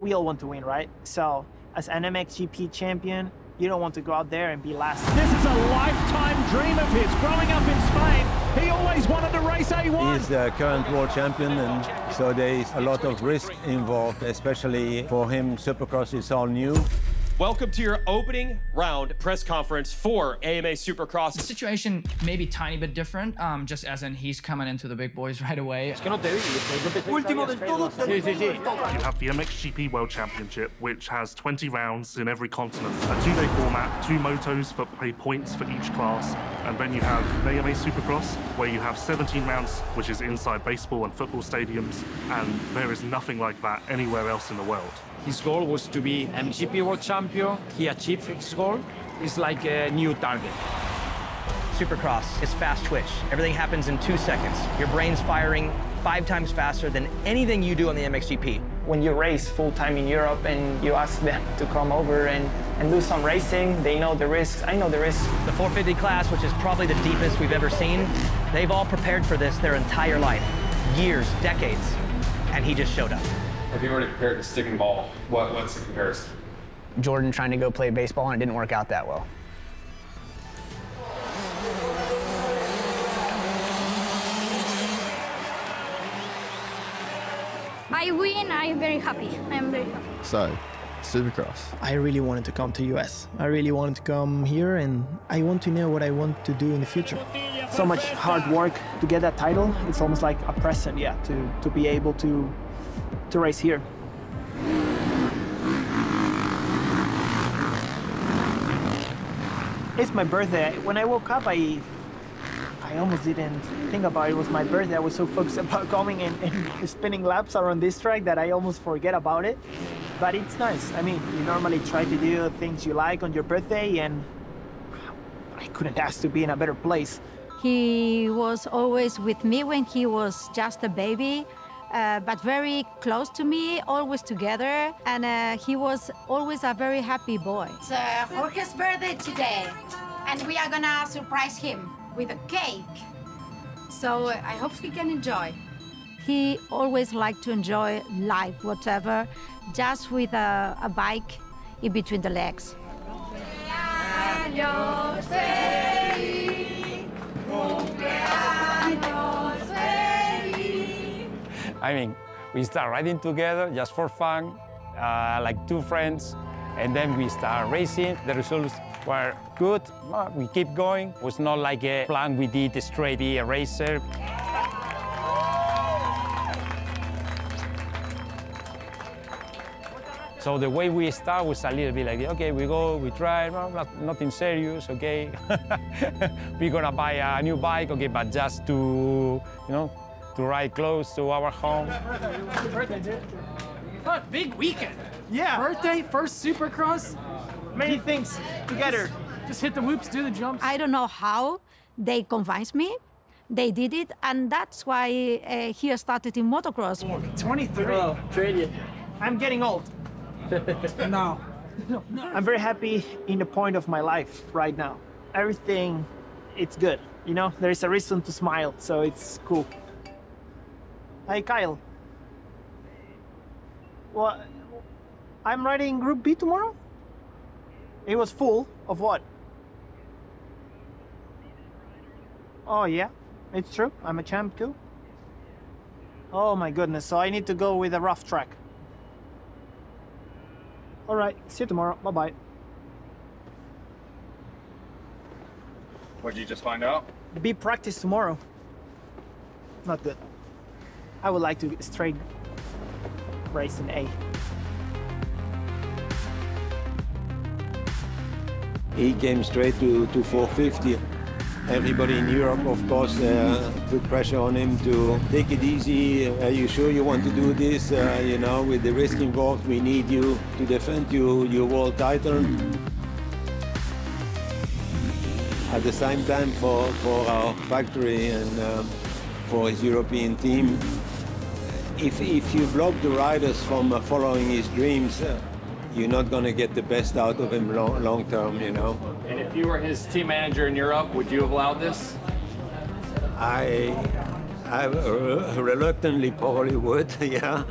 we all want to win, right? So as an MXGP champion, you don't want to go out there and be last. This is a lifetime dream of his. Growing up in Spain, he always wanted to race A1. He's the current world champion, and so there is a lot of risk involved, especially for him. Supercross is all new. Welcome to your opening round press conference for AMA Supercross. The situation may be a tiny bit different, just as in he's coming into the big boys right away. You have the MXGP World Championship, which has 20 rounds in every continent, a 2-day format, 2 motos for pay points for each class, and then you have AMA Supercross, where you have 17 rounds, which is inside baseball and football stadiums, and there is nothing like that anywhere else in the world. His goal was to be MXGP World Champion. He achieved his goal. It's like a new target. Supercross is fast twitch. Everything happens in 2 seconds. Your brain's firing 5 times faster than anything you do on the MXGP. When you race full-time in Europe and you ask them to come over and do some racing, they know the risks, I know the risks. The 450 class, which is probably the deepest we've ever seen, they've all prepared for this their entire life. Years, decades, and he just showed up. If you were to compare it to stick and ball, what's the comparison? Jordan trying to go play baseball, and it didn't work out that well. I win, I'm very happy. I'm very happy. So, Supercross. I really wanted to come to US. I really wanted to come here, and I want to know what I want to do in the future. So much hard work to get that title. It's almost like a present, yeah, to be able to race here. It's my birthday. When I woke up, I almost didn't think about it was my birthday. I was so focused about coming and spinning laps around this track that I almost forget about it. But it's nice. I mean, you normally try to do things you like on your birthday, and I couldn't ask to be in a better place. He was always with me when he was just a baby. But very close to me, always together, and he was always a very happy boy. It's Jorge's birthday today, and we are gonna surprise him with a cake. So I hope he can enjoy. He always liked to enjoy life, whatever, just with a bike in between the legs. I mean, we start riding together just for fun, like 2 friends, and then we start racing. The results were good. We keep going. It was not like a plan we did straight A racer. So the way we start was a little bit like, okay, we go, we try, nothing serious, okay. We're gonna buy a new bike, okay, but just to, to ride close to our home. Happy birthday, dude. What, big weekend. Yeah. Birthday, first Supercross. Many things together. Just hit the whoops, do the jumps. I don't know how they convinced me. They did it, and that's why he started in motocross. 23. Oh, I'm getting old. No. I'm very happy in the point of my life right now. Everything, it's good. You know, there is a reason to smile, so it's cool. Hey, Kyle. Well, I'm riding Group B tomorrow? It was full of what? Oh, yeah, it's true. I'm a champ too. Oh my goodness, so I need to go with a rough track. All right, see you tomorrow. Bye-bye. What did you just find out? B practice tomorrow. Not good. I would like to straight race in A. He came straight to 450. Everybody in Europe, of course, put pressure on him to take it easy. Are you sure you want to do this? You know, with the risk involved, we need you to defend your world title. At the same time, for our factory and for his European team, if you block the riders from following his dreams, you're not going to get the best out of him long term, you know. And if you were his team manager in Europe, would you have allowed this? I reluctantly probably would, yeah.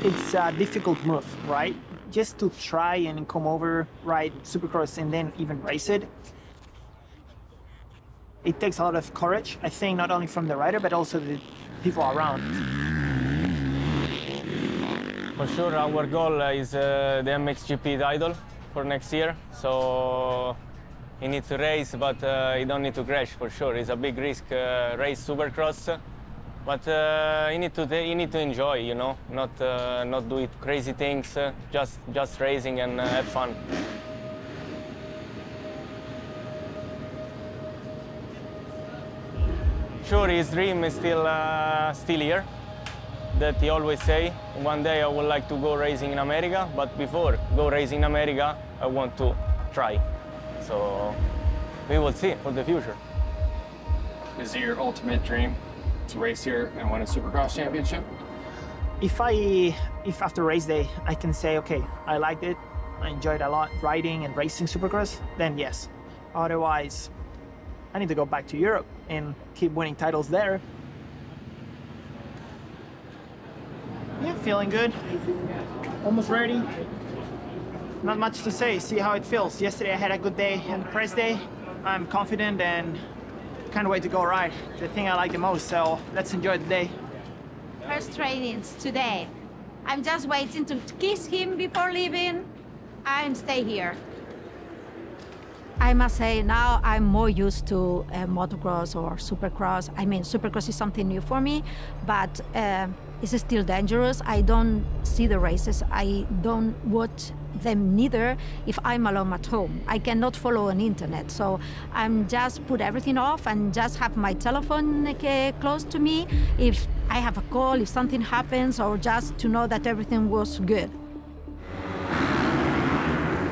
it's a difficult move, right? Just to try and come over, ride Supercross, and then even race it. It takes a lot of courage, I think, not only from the rider, but also the people around. For sure, our goal is the MXGP title for next year. So he needs to race, but he don't need to crash for sure. It's a big risk race Supercross, but he need to enjoy, you know, not do it crazy things, just racing and have fun. Sure, his dream is still here. That he always say, one day I would like to go racing in America, but before go racing in America, I want to try. So we will see for the future. Is it your ultimate dream to race here and win a Supercross Championship? If after race day I can say, okay, I liked it, I enjoyed a lot riding and racing Supercross, then yes. Otherwise, I need to go back to Europe and keep winning titles there. Yeah, feeling good. Almost ready. Not much to say, see how it feels. Yesterday I had a good day and press day. I'm confident and can't wait to go ride. The thing I like the most, so let's enjoy the day. First trainings today. I'm just waiting to kiss him before leaving and stay here. I must say now I'm more used to motocross or supercross. I mean, supercross is something new for me, but it's still dangerous. I don't see the races. I don't watch them neither if I'm alone at home. I cannot follow on internet, so I'm just put everything off and just have my telephone close to me if I have a call, if something happens, or just to know that everything was good.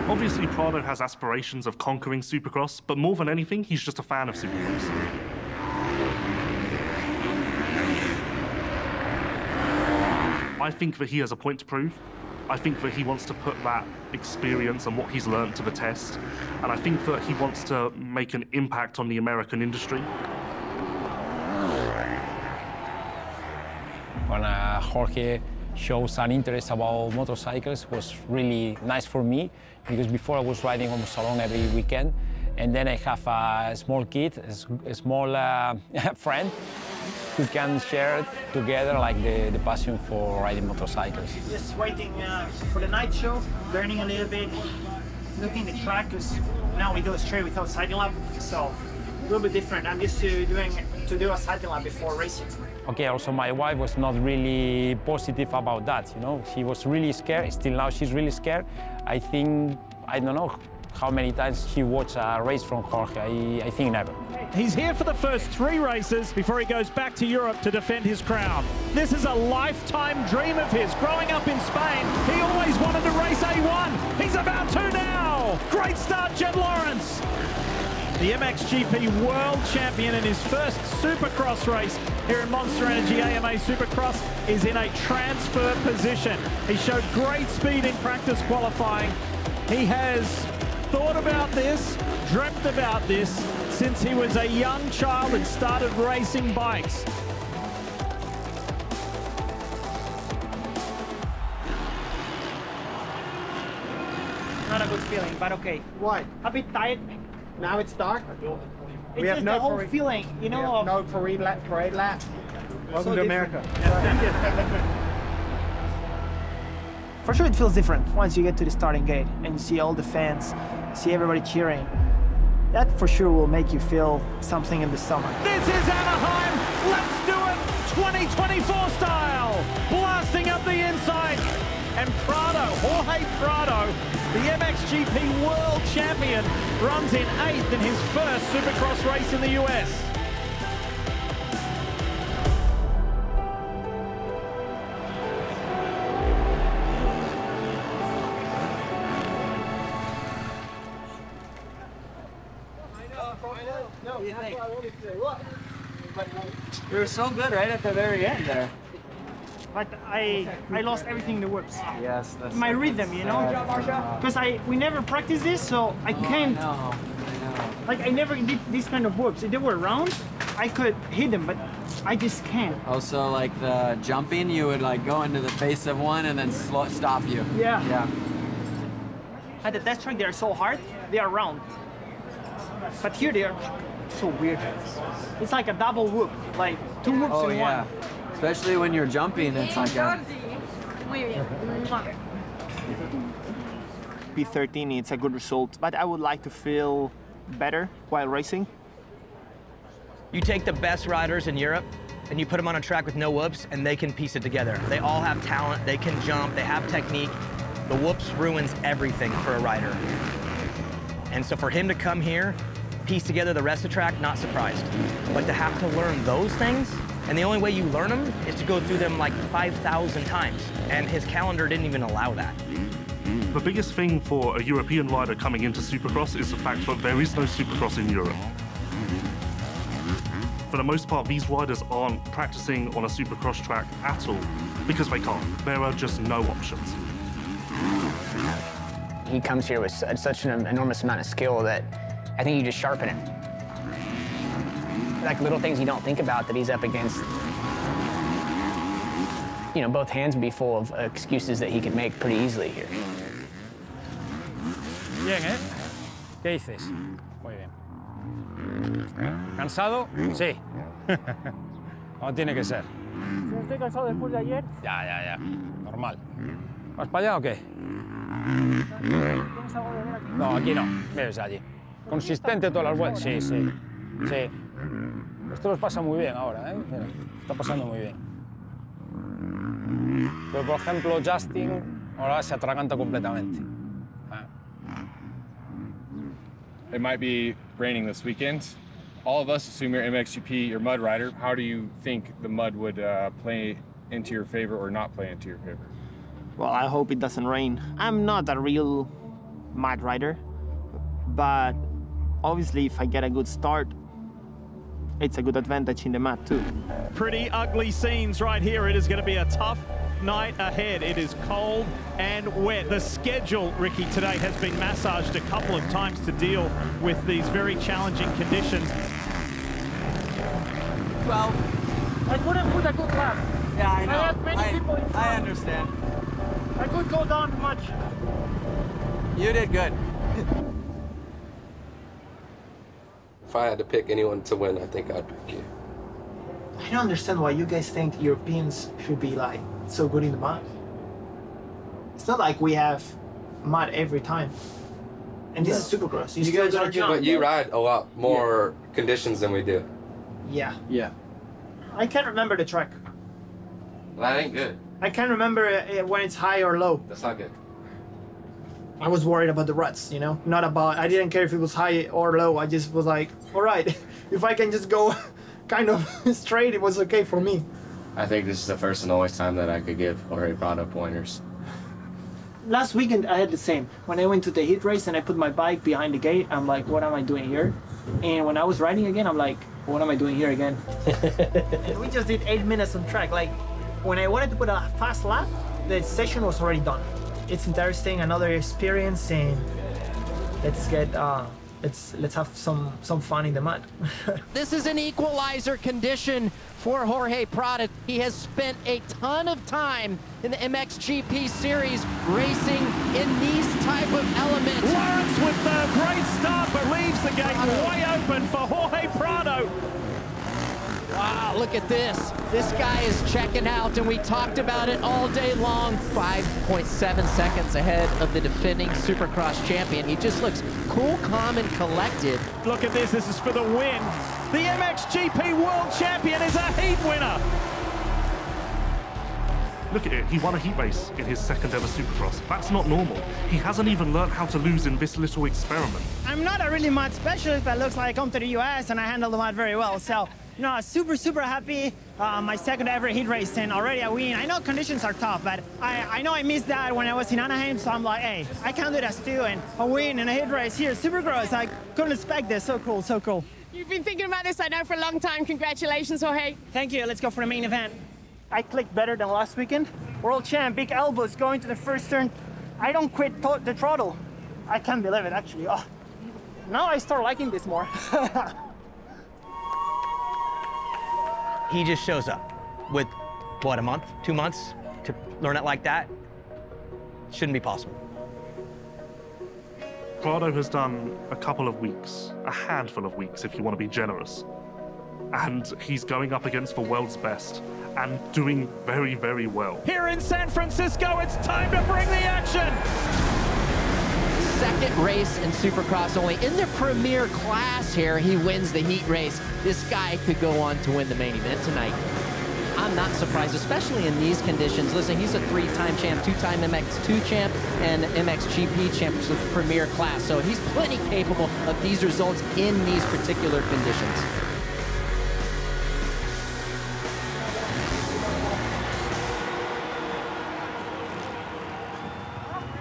Obviously, Prado has aspirations of conquering Supercross, but more than anything, he's just a fan of Supercross. I think that he has a point to prove. I think that he wants to put that experience and what he's learned to the test. And I think that he wants to make an impact on the American industry. When Jorge shows an interest about motorcycles was really nice for me, because before I was riding almost alone every weekend, and then I have a small kid, a small friend who can share together like the passion for riding motorcycles. Just waiting for the night show, learning a little bit, looking at the track, because now we go straight without sighting lap, so a little bit different. I'm used to do a sighting lap before racing. Okay, also my wife was not really positive about that, you know. She was really scared, still now she's really scared. I think, I don't know how many times she watched a race from Jorge, I think never. He's here for the first 3 races before he goes back to Europe to defend his crown. This is a lifetime dream of his. Growing up in Spain, he always wanted to race A1. He's about to now. Great start, Jed Lawrence. The MXGP World Champion in his first Supercross race here in Monster Energy AMA Supercross is in a transfer position. He showed great speed in practice qualifying. He has thought about this, dreamt about this since he was a young child and started racing bikes. Not a good feeling, but okay. Why? A bit tired. Now it's dark. It's just the whole feeling, you know. No parade lap. Welcome So to different. America. For sure it feels different once you get to the starting gate and you see all the fans, see everybody cheering. That for sure will make you feel something in the stomach. This is Anaheim. Let's do it 2024 style. Blasting up the inside. And Prado, Jorge Prado, the MXGP World Champion, runs in 8th in his first Supercross race in the US. You were so good right at the very end there. But I lost everything in the whoops. Yes, that's my rhythm, you know? Because we never practiced this, so I can't. Like I never did this kind of whoops. If they were round, I could hit them, but I just can't. Also, like the jumping, you would like go into the face of one and then stop you. Yeah. Yeah. At the test track, they're so hard, they are round. But here they are so weird. It's like a double whoop, like 2 whoops in one. Especially when you're jumping, it's like a... P13, it's a good result, but I would like to feel better while racing. You take the best riders in Europe and you put them on a track with no whoops and they can piece it together. They all have talent, they can jump, they have technique. The whoops ruins everything for a rider. And so for him to come here, piece together the rest of the track, not surprised. But to have to learn those things, and the only way you learn them is to go through them like 5,000 times. And his calendar didn't even allow that. The biggest thing for a European rider coming into Supercross is the fact that there is no Supercross in Europe. For the most part, these riders aren't practicing on a Supercross track at all because they can't. There are just no options. He comes here with such an enormous amount of skill that I think you just sharpen it. Like little things you don't think about that he's up against. You know, both hands would be full of excuses that he could make pretty easily here. Bien, ¿eh? ¿Qué dices? Muy bien. ¿Cansado? Sí. Como tiene que ser. ¿Estoy cansado después de ayer? Ya. Normal. ¿Vas para allá o qué? No, aquí no. Ves allí. Consistente todas las vueltas. Sí. Esto los pasa muy bien ahora, ¿eh? Mira, está pasando muy bien. Pero, por ejemplo, Justin ahora se atraganta completamente. It might be raining this weekend. All of us assume you're MXGP, you're mud rider. How do you think the mud would play into your favor or not play into your favor? Well, I hope it doesn't rain. I'm not a real mud rider, but obviously if I get a good start, it's a good advantage in the mud too. Pretty ugly scenes right here. It is going to be a tough night ahead. It is cold and wet. The schedule, Ricky, today has been massaged a couple of times to deal with these very challenging conditions. Well, I couldn't put a good lap. Yeah, I know. I have many people in front. I understand. I could go down much. You did good. If I had to pick anyone to win, I think I'd pick you. I don't understand why you guys think Europeans should be like so good in the mud. It's not like we have mud every time. And this is Supercross. You guys are good, but you ride a lot more conditions than we do. Yeah. Yeah. I can't remember the track. That ain't good. I can't remember when it's high or low. That's not good. I was worried about the ruts, you know? Not about, I didn't care if it was high or low. I just was like, all right, if I can just go kind of straight, it was okay for me. I think this is the first and only time that I could give Jorge Prado pointers. Last weekend, I had the same. When I went to the heat race and I put my bike behind the gate, I'm like, what am I doing here? And when I was riding again, I'm like, what am I doing here again? And we just did 8 minutes on track. Like, when I wanted to put a fast lap, the session was already done. It's interesting, another experience, and let's get let's have some fun in the mud. This is an equalizer condition for Jorge Prado. He has spent a ton of time in the MXGP series racing in these type of elements. Lawrence with the great start, but leaves the gate way open for Jorge Prado. Wow, look at this. This guy is checking out, and we talked about it all day long. 5.7 seconds ahead of the defending Supercross champion. He just looks cool, calm, and collected. Look at this. This is for the win. The MXGP World Champion is a heat winner. Look at it, he won a heat race in his second ever Supercross. That's not normal. He hasn't even learned how to lose in this little experiment. I'm not a really mud specialist, but it looks like I come to the US and I handle the mud very well. So, you know, super happy. My second ever heat race and already a win. I know conditions are tough, but I know I missed that when I was in Anaheim, so I'm like, hey, I can do this too, and a win in a heat race here, Supercross. I couldn't expect this. So cool, so cool. You've been thinking about this, I know, for a long time. Congratulations, Jorge. Thank you. Let's go for the main event. I clicked better than last weekend. World champ, big elbows going to the first turn. I don't quit the throttle. I can't believe it, actually. Oh, now I start liking this more. he just shows up with, what, a month, 2 months to learn it like that? Shouldn't be possible. Prado has done a couple of weeks, a handful of weeks if you want to be generous. And he's going up against the world's best and doing very, very well. Here in San Francisco, it's time to bring the action. Second race in Supercross only. In the premier class here, he wins the heat race. This guy could go on to win the main event tonight. I'm not surprised, especially in these conditions. Listen, he's a 3-time champ, 2-time MX2 champ, and MXGP champ, so premier class. So he's plenty capable of these results in these particular conditions.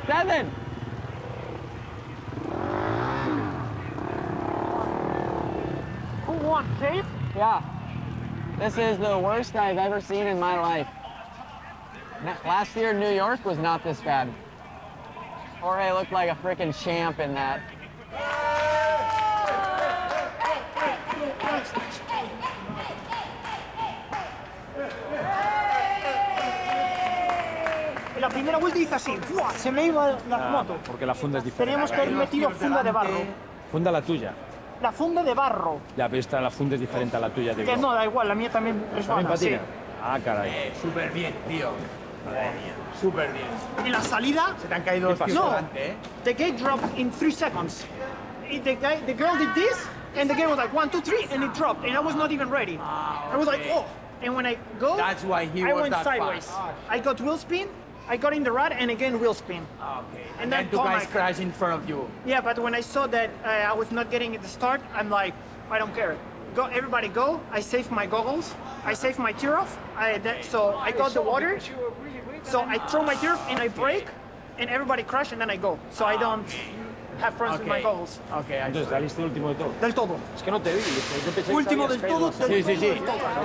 Seven. Who won, Dave? Yeah. This is the worst I've ever seen in my life. Last year, New York was not this bad. Jorge looked like a freaking champ in that. La primera vuelta hice así, ¡fua! Se me iba la moto. Porque la funda es diferente. Teníamos que haber metido funda de barro. Funda la tuya. La funda de barro. Ya, pero esta, la funda es diferente a la tuya. Que no, da igual, la mía también es buena, sí. Ah, caray. Súper bien, tío. Madre mía, súper bien. En la salida... Se te han caído los pies delante, ¿eh? The gate dropped in 3 seconds. The girl did this, and the gate was like 1, 2, 3, and it dropped, and I was not even ready. I was like, oh. And when I go, that's why I went sideways. Fast. I got wheel spin, I got in the rut, and again wheel spin. Okay. And then two guys crashed in front of you. Yeah, but when I saw that I was not getting at the start, I'm like, I don't care. Go, everybody go. I saved my goggles. I saved my tear off. So I got the water. So I throw my tear off and I brake, and everybody crash, and then I go. So I don't have problems with my goggles. Okay. Entonces, ¿saliste último de todo? Del todo. Es que no te vi. Yo pensé que Último del todo. Sí, sí, sí.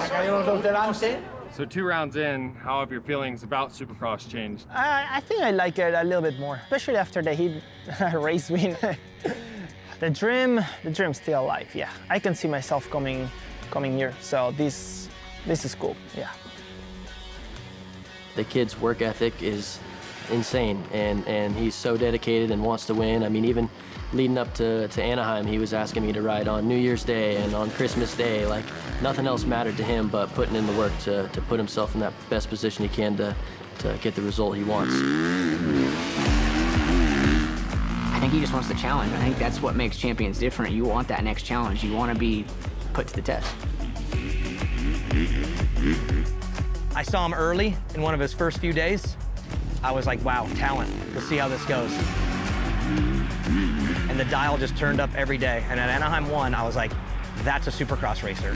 Cayeron los dos delante. So 2 rounds in, how have your feelings about Supercross changed? I think I like it a little bit more, especially after the heat race win. The dream's still alive. Yeah, I can see myself coming here. So this is cool. Yeah. The kid's work ethic is insane, and he's so dedicated and wants to win. I mean, even leading up to Anaheim, he was asking me to ride on New Year's Day and on Christmas Day. Like, nothing else mattered to him but putting in the work to put himself in that best position he can to get the result he wants. I think he just wants the challenge. I think that's what makes champions different. You want that next challenge. You want to be put to the test. I saw him early in one of his first few days. I was like, wow, talent. We'll see how this goes. And the dial just turned up every day. And at Anaheim 1, I was like, that's a Supercross racer.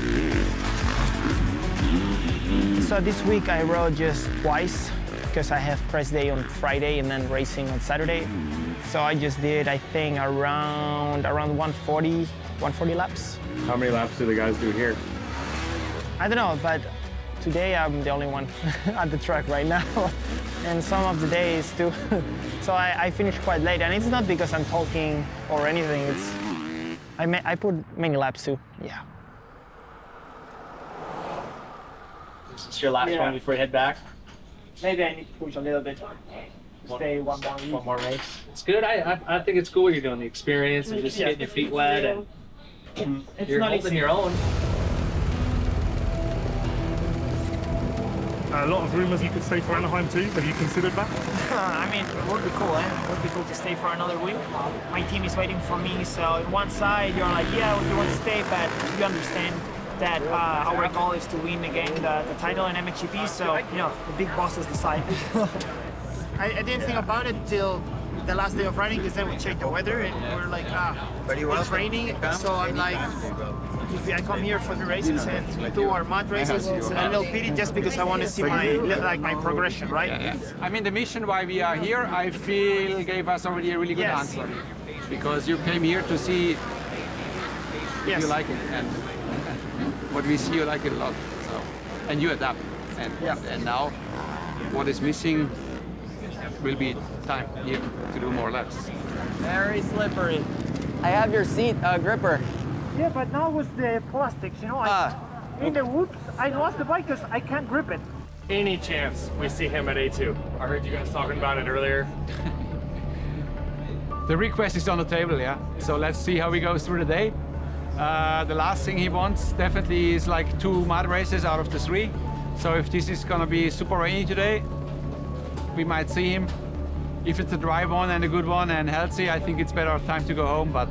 So this week I rode just twice because I have press day on Friday and then racing on Saturday. So I just did, I think, around 140 laps. How many laps do the guys do here? I don't know, but today I'm the only one at the track right now. And some of the days too. So I finished quite late, and it's not because I'm talking or anything. It's I put many laps too. Yeah. It's your last one before you head back. Maybe I need to push a little bit. Stay one more race. It's good. I think it's cool what you're doing, the experience and just getting your feet wet, and you're holding your own. A lot of rumours you could stay for Anaheim too. Have you considered that? I mean, it would be cool, eh? It would be cool to stay for another week. My team is waiting for me, so on one side you're like, yeah, you want to stay, but you understand that our goal is to win again the title in MXGP, so, you know, the big bosses decide. I didn't think about it till the last day of riding, because then we checked the weather and we're like, it's raining, so I'm like, if I come here for the races and do our mud races, it's a little pity just because I want to see my progression, right? Yeah. I mean, the mission why we are here, I feel gave us already a really good answer, because you came here to see if you like it, and what we see, you like it a lot, so, and you adapt, and now what is missing will be time here to do more laps. Very slippery. I have your seat gripper. Yeah, but now with the plastics, you know, In the whoops, I lost the bike because I can't grip it. Any chance we see him at A2? I heard you guys talking about it earlier. The request is on the table, yeah. So let's see how he goes through the day. The last thing he wants definitely is like 2 mud races out of the 3. So if this is gonna be super rainy today, we might see him. If it's a dry one and a good one and healthy, I think it's better time to go home, but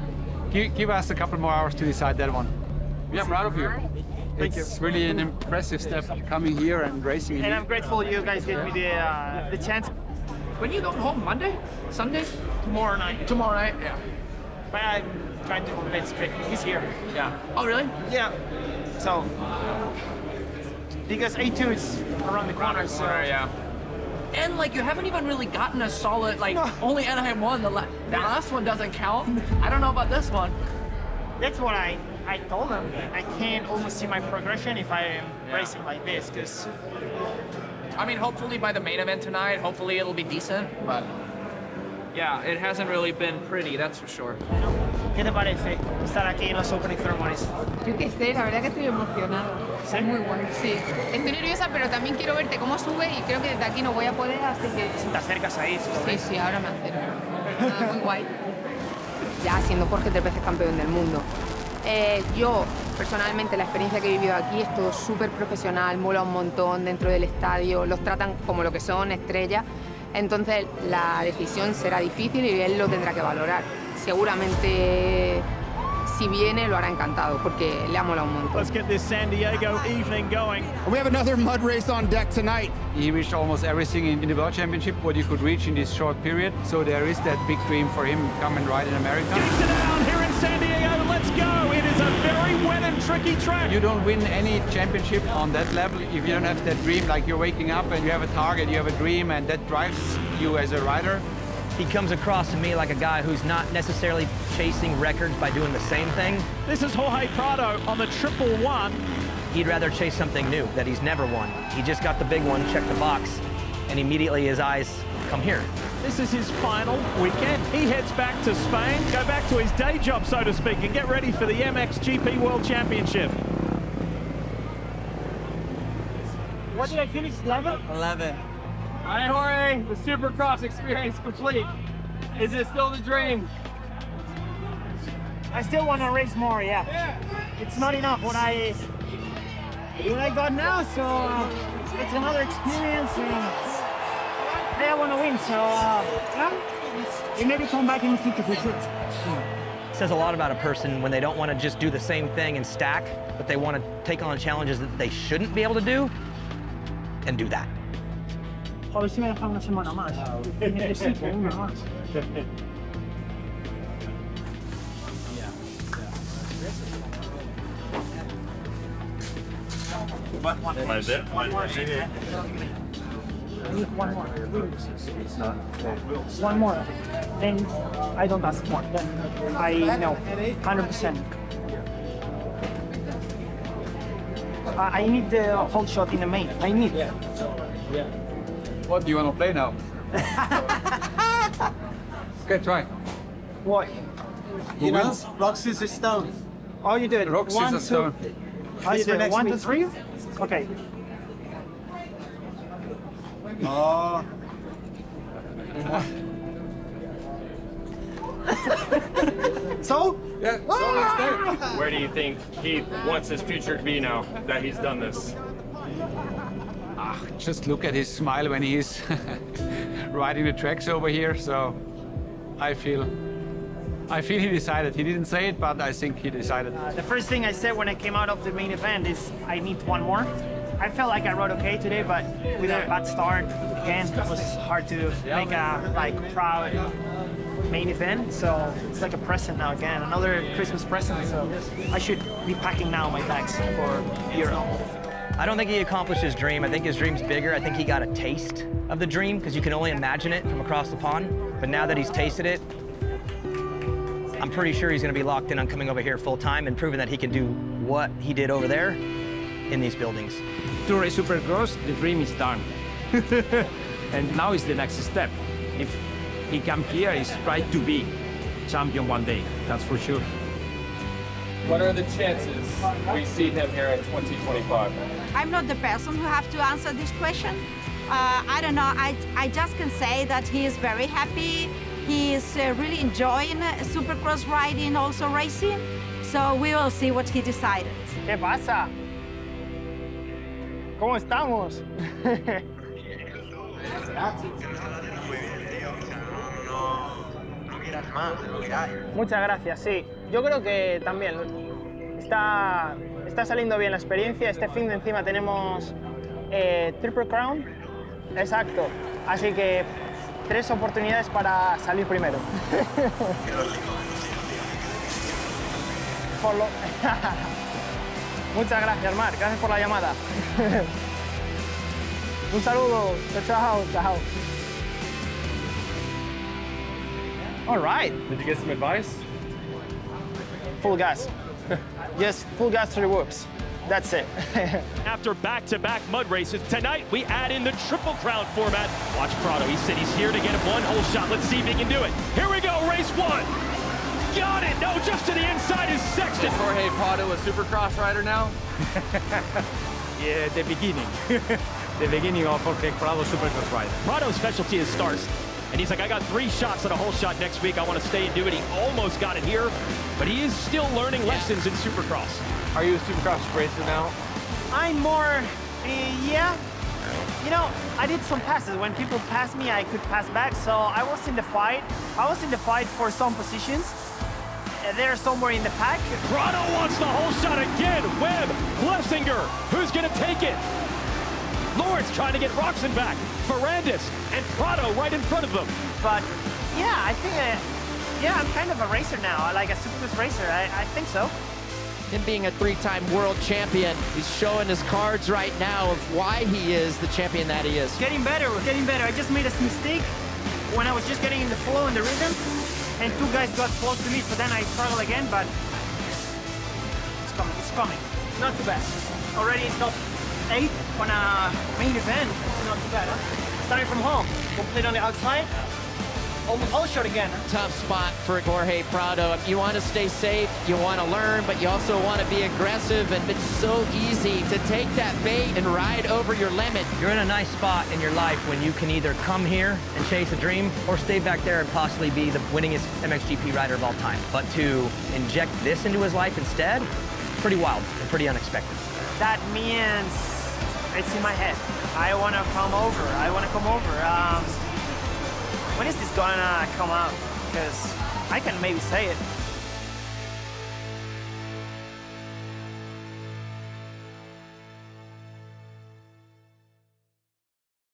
give us a couple more hours to decide that one. Yeah, I'm proud of you. It's really an impressive step coming here and racing here. And I'm grateful you guys gave me the chance. When you go home, Monday? Sunday? Tomorrow night. Tomorrow night, yeah. But I'm trying to convince Vic. He's here. Yeah. Oh, really? Yeah. So, because A2 is around the corner, so... yeah. And like you haven't even really gotten a solid, like only Anaheim won. The last one doesn't count. I don't know about this one. That's what I told him. I can't almost see my progression if I am racing like this, because... I mean, hopefully by the main event tonight, hopefully it'll be decent, but... Yeah, it hasn't really been pretty, that's for sure. ¿Qué te parece estar aquí en los opening ceremonies? Yo qué sé, la verdad que estoy emocionada. ¿Sí? Es muy bueno, sí. Estoy nerviosa, pero también quiero verte cómo sube y creo que desde aquí no voy a poder, así que... Si te acercas ahí, Sí, sí, ahora me acerco. Muy guay. Ya siendo Jorge 3 veces campeón del mundo. Yo, personalmente, la experiencia que he vivido aquí es todo súper profesional, mola un montón dentro del estadio, los tratan como lo que son, estrellas. Entonces, la decisión será difícil y él lo tendrá que valorar. Seguramente, si viene, lo hará encantado, porque le ha molado un montón. Let's get this San Diego evening going. We have another mud race on deck tonight. He reached almost everything in the World Championship, what you could reach in this short period. So there is that big dream for him to come and ride in America. Gets it down here in San Diego. Let's go. It is a very wet and tricky track. You don't win any championship on that level if you don't have that dream, like you're waking up and you have a target, you have a dream, and that drives you as a rider. He comes across to me like a guy who's not necessarily chasing records by doing the same thing. This is Jorge Prado on the 111. He'd rather chase something new that he's never won. He just got the big one, checked the box, and immediately his eyes come here. This is his final weekend. He heads back to Spain, go back to his day job, so to speak, and get ready for the MXGP World Championship. What did I finish, 11? 11. All right, Jorge, the Supercross experience complete. Is it still the dream? I still want to race more, yeah. It's not enough what I got now, so it's another experience, and I want to win, so yeah, maybe come back in the future for sure. It says a lot about a person when they don't want to just do the same thing and stack, but they want to take on challenges that they shouldn't be able to do, and do that. A ver si me dejan una semana más. Necesito una más. One more. One more. Then I don't ask more. Then I know 100%. I need the whole shot in the main. I need. What do you want to play now? Okay, try. What? You know, rock, scissors, stone. Oh, you did. Rock, scissors, stone. How you did? 1, 2, 3? Okay. Oh. So? Yeah, so Where do you think he wants his future to be now that he's done this? Just look at his smile when he's riding the tracks over here. So I feel he decided. He didn't say it, but I think he decided. The first thing I said when I came out of the main event is I need one more. I felt like I rode okay today, but with a bad start, again, it was hard to make a proud main event. So it's like a present now again, another Christmas present. So I should be packing now my bags for Europe. I don't think he accomplished his dream. I think his dream's bigger. I think he got a taste of the dream because you can only imagine it from across the pond. But now that he's tasted it, I'm pretty sure he's going to be locked in on coming over here full time and proving that he can do what he did over there in these buildings. To race Supercross, the dream is done. And now is the next step. If he comes here, he's trying to be champion one day, that's for sure. What are the chances we see him here in 2025? I'm not the person who have to answer this question. I don't know. I just can say that he is very happy. He is really enjoying Supercross riding, also racing. So we will see what he decided. ¿Qué pasa? ¿Cómo estamos? Muchas gracias, sí. Yo creo que también está saliendo bien la experiencia. Este fin de encima tenemos Triple Crown. Exacto. Así que 3 oportunidades para salir primero. Muchas gracias, Marc. Gracias por la llamada. Un saludo. Chao, chao. All right. Did you get some advice? Full gas. Just full gas to the whoops. That's it. After back-to-back mud races, tonight we add in the Triple Crown format. Watch Prado. He said he's here to get a one-hole shot. Let's see if he can do it. Here we go, race 1. Got it! No, just to the inside is Sexton. Is Jorge Prado a Supercross rider now? Yeah, the beginning. The beginning of Jorge Prado Supercross rider. Prado's specialty is starts. And he's like, I got 3 shots at a whole shot next week. I want to stay and do it. He almost got it here, but he is still learning lessons in Supercross. Are you a Supercross racer now? I'm more, yeah. You know, I did some passes. When people pass me, I could pass back. So I was in the fight. I was in the fight for some positions. They're somewhere in the pack. Prado wants the whole shot again. Webb, Plessinger, who's going to take it? Lawrence trying to get Raucous back. Ferrandis and Prado right in front of them. But yeah, I think, yeah, I'm kind of a racer now. Like a Supercross racer. I think so. Him being a 3-time world champion, he's showing his cards right now of why he is the champion that he is. Getting better, we're getting better. I just made a mistake when I was just getting in the flow and the rhythm, and 2 guys got close to me, so then I struggled again, but it's coming. Not too bad. Already it's top 8 on a main event. It's not too bad, huh? Starting from home, complete on the outside. Almost all shot again. Tough spot for Jorge Prado. You want to stay safe, you want to learn, but you also want to be aggressive, and it's so easy to take that bait and ride over your limit. You're in a nice spot in your life when you can either come here and chase a dream or stay back there and possibly be the winningest MXGP rider of all time. But to inject this into his life instead, pretty wild and pretty unexpected. That means it's in my head. I want to come over. I want to come over. When is this gonna come out? Because I can maybe say it.